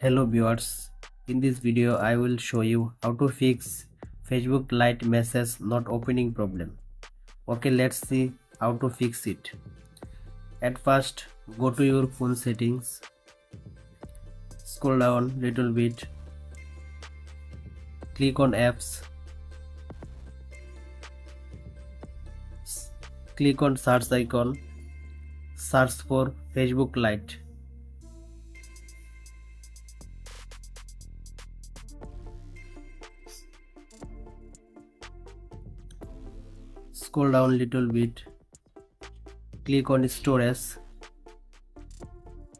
Hello viewers, in this video I will show you how to fix Facebook Lite message not opening problem. Okay, let's see how to fix it. At first, go to your phone settings, scroll down little bit, click on apps, click on search icon, search for Facebook Lite. Scroll down little bit, click on storage,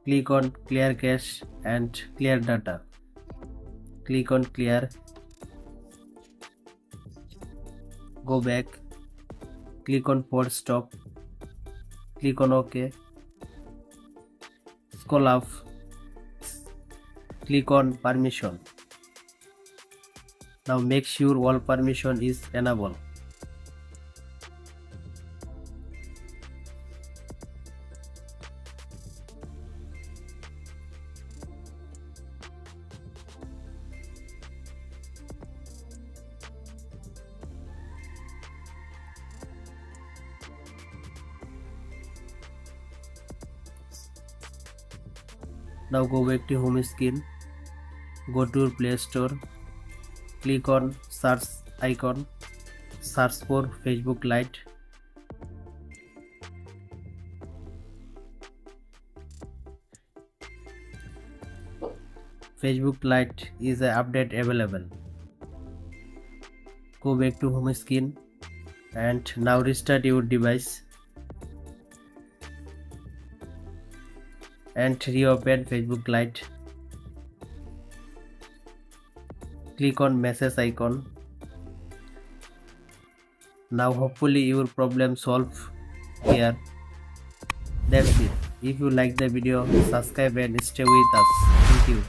click on clear cache and clear data, click on clear, go back, click on force stop, click on OK, scroll up, click on permission. Now make sure all permission is enabled. Now go back to home screen, go to your Play Store, click on search icon, search for Facebook Lite. Facebook Lite is an update available. Go back to home screen and now restart your device and reopen Facebook Lite. Click on message icon. Now hopefully your problem solved here. That's it. If you like the video, subscribe and stay with us. Thank you.